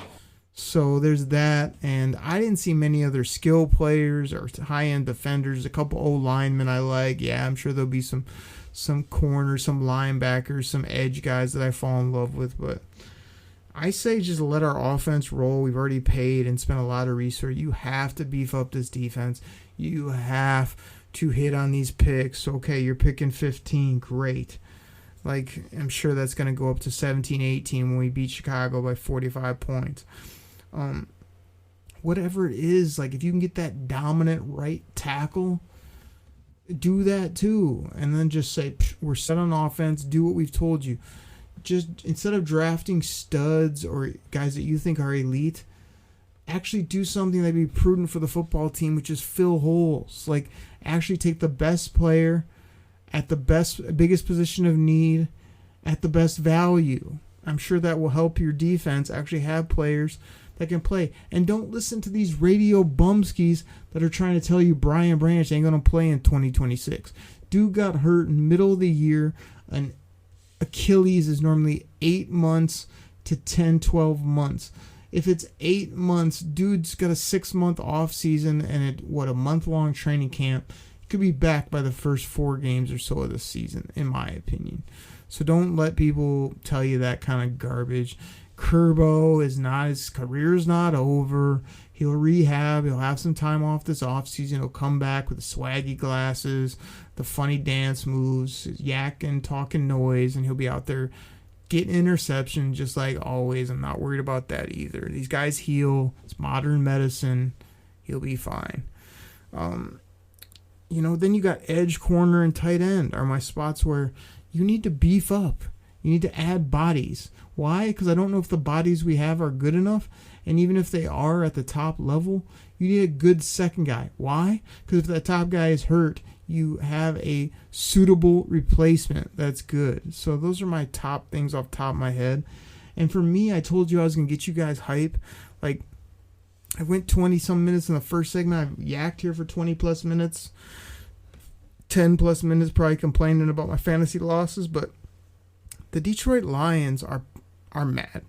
So there's that, and I didn't see many other skill players or high-end defenders. A couple old linemen I like. Yeah, I'm sure there'll be some corners, some linebackers, some edge guys that I fall in love with. But I say just let our offense roll. We've already paid and spent a lot of research. You have to beef up this defense. You have to hit on these picks. Okay, you're picking 15. Great. I'm sure that's going to go up to 17-18 when we beat Chicago by 45 points. Whatever it is, if you can get that dominant right tackle, do that too. And then just say, we're set on offense, do what we've told you. Just instead of drafting studs or guys that you think are elite, actually do something that'd be prudent for the football team, which is fill holes. Actually take the best player at the biggest position of need at the best value. I'm sure that will help your defense actually have players that can play. And don't listen to these radio bumskis that are trying to tell you Brian Branch ain't going to play in 2026. Dude got hurt in the middle of the year. An Achilles is normally 8 months to 10, 12 months. If it's 8 months, dude's got a 6-month off season and a month-long training camp. He could be back by the first 4 games or so of the season, in my opinion. So don't let people tell you that kind of garbage. His career's not over. He'll rehab. He'll have some time off this offseason. He'll come back with the swaggy glasses, the funny dance moves, his yakking, talking noise, and he'll be out there getting interception just like always. I'm not worried about that either. These guys heal. It's modern medicine. He'll be fine. Then you got edge, corner, and tight end are my spots where you need to beef up. You need to add bodies. Why? Because I don't know if the bodies we have are good enough. And even if they are at the top level, you need a good second guy. Why? Because if that top guy is hurt, you have a suitable replacement that's good. So those are my top things off the top of my head. And for me, I told you I was going to get you guys hype. I went 20-some minutes in the first segment. I've yacked here for 20-plus minutes. 10-plus minutes probably complaining about my fantasy losses. But the Detroit Lions are mad.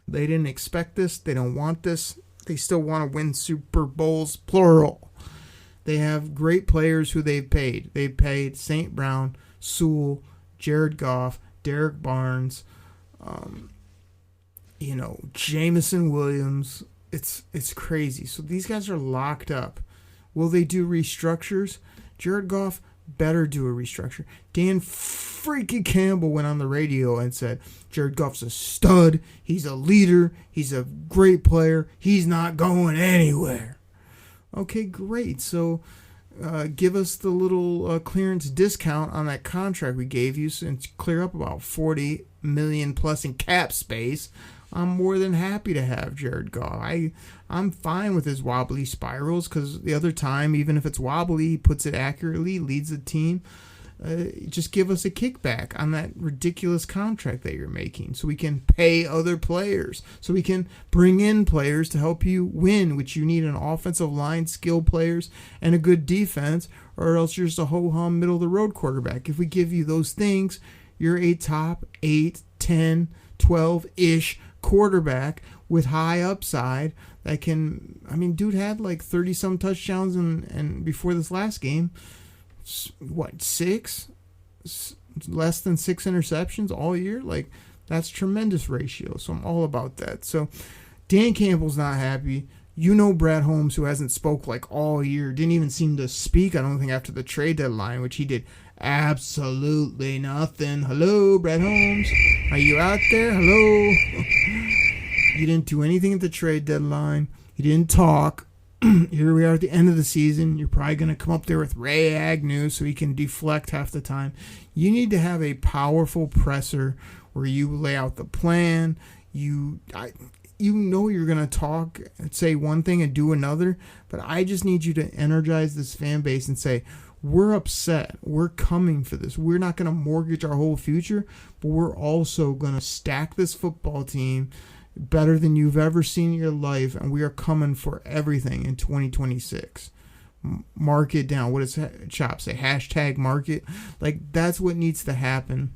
They didn't expect this. They don't want this. They still want to win Super Bowls, plural. They have great players who they've paid. They've paid St. Brown, Sewell, Jared Goff, Derek Barnes, Jameson Williams. It's crazy. So these guys are locked up. Will they do restructures? Jared Goff better do a restructure. Dan freaking Campbell went on the radio and said, Jared Goff's a stud. He's a leader. He's a great player. He's not going anywhere. Okay, great. So give us the little clearance discount on that contract we gave you and clear up about $40 million plus in cap space. I'm more than happy to have Jared Goff. I'm fine with his wobbly spirals because the other time, even if it's wobbly, he puts it accurately, leads the team. Just give us a kickback on that ridiculous contract that you're making so we can pay other players, so we can bring in players to help you win, which you need an offensive line, skilled players, and a good defense, or else you're just a ho-hum middle-of-the-road quarterback. If we give you those things, you're a top 8, 10, 12-ish quarterback with high upside that can, dude had like 30-some touchdowns and before this last game, less than 6 interceptions all year? Like, that's tremendous ratio. So I'm all about that. So Dan Campbell's not happy. Brad Holmes, who hasn't spoke like all year, didn't even seem to speak, I don't think, after the trade deadline, which he did absolutely nothing. Hello, Brad Holmes. Are you out there? Hello. You didn't do anything at the trade deadline. You didn't talk. Here we are at the end of the season. You're probably going to come up there with Ray Agnew so he can deflect half the time. You need to have a powerful presser where you lay out the plan. You're going to talk and say one thing and do another, but I just need you to energize this fan base and say, we're upset. We're coming for this. We're not going to mortgage our whole future, but we're also going to stack this football team better than you've ever seen in your life, and we are coming for everything in 2026. Mark it down. What does Chop say? Hashtag market. Like, that's what needs to happen,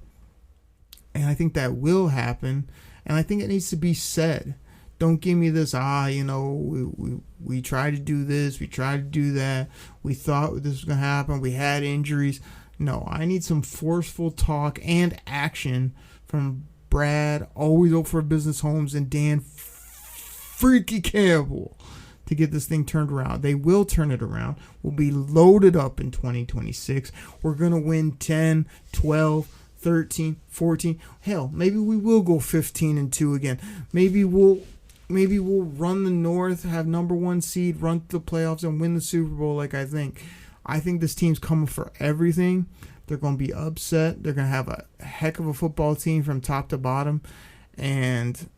and I think that will happen, and I think it needs to be said. Don't give me this, we tried to do this, we tried to do that, we thought this was going to happen, we had injuries. No, I need some forceful talk and action from Brad, always over for business Holmes, and Dan Freaky Campbell to get this thing turned around. They will turn it around. We'll be loaded up in 2026. We're going to win 10, 12, 13, 14. Hell, maybe we will go 15-2 again. Maybe we'll run the North, have number 1 seed, run to the playoffs, and win the Super Bowl like I think. I think this team's coming for everything. They're going to be upset. They're going to have a heck of a football team from top to bottom. And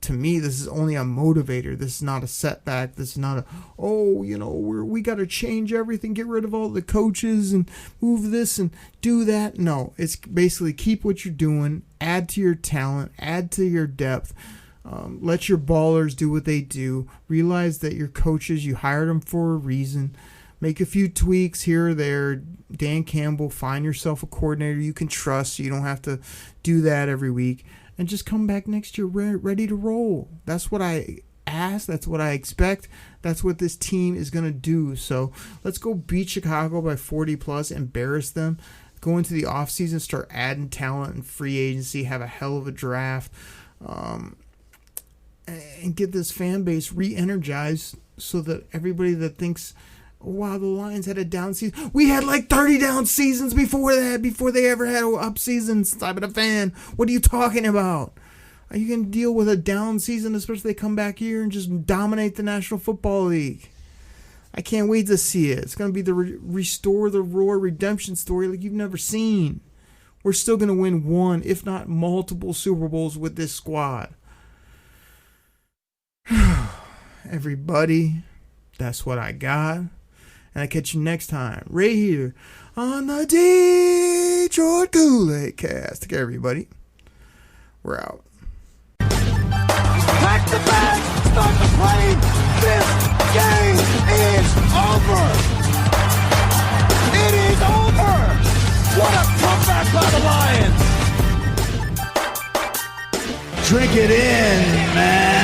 to me, this is only a motivator. This is not a setback. This is not we got to change everything, get rid of all the coaches and move this and do that. No, it's basically keep what you're doing, add to your talent, add to your depth. Let your ballers do what they do. Realize that your coaches, you hired them for a reason. Make a few tweaks here or there. Dan Campbell, find yourself a coordinator you can trust so you don't have to do that every week. And just come back next year ready to roll. That's what I ask. That's what I expect. That's what this team is going to do. So let's go beat Chicago by 40+, embarrass them. Go into the offseason, start adding talent and free agency, have a hell of a draft. And get this fan base re-energized so that everybody that thinks, wow, the Lions had a down season. We had like 30 down seasons before that, before they ever had up seasons. Type of a fan. What are you talking about? Are you going to deal with a down season, especially if they come back here and just dominate the National Football League? I can't wait to see it. It's going to be the Restore the Roar redemption story like you've never seen. We're still going to win one, if not multiple Super Bowls with this squad. Everybody, that's what I got. And I catch you next time, right here on the Detroit Koolaid Cast. Take care, everybody. We're out. Pack the bag, start the plane. This game is over. It is over. What a comeback by the Lions. Drink it in, man.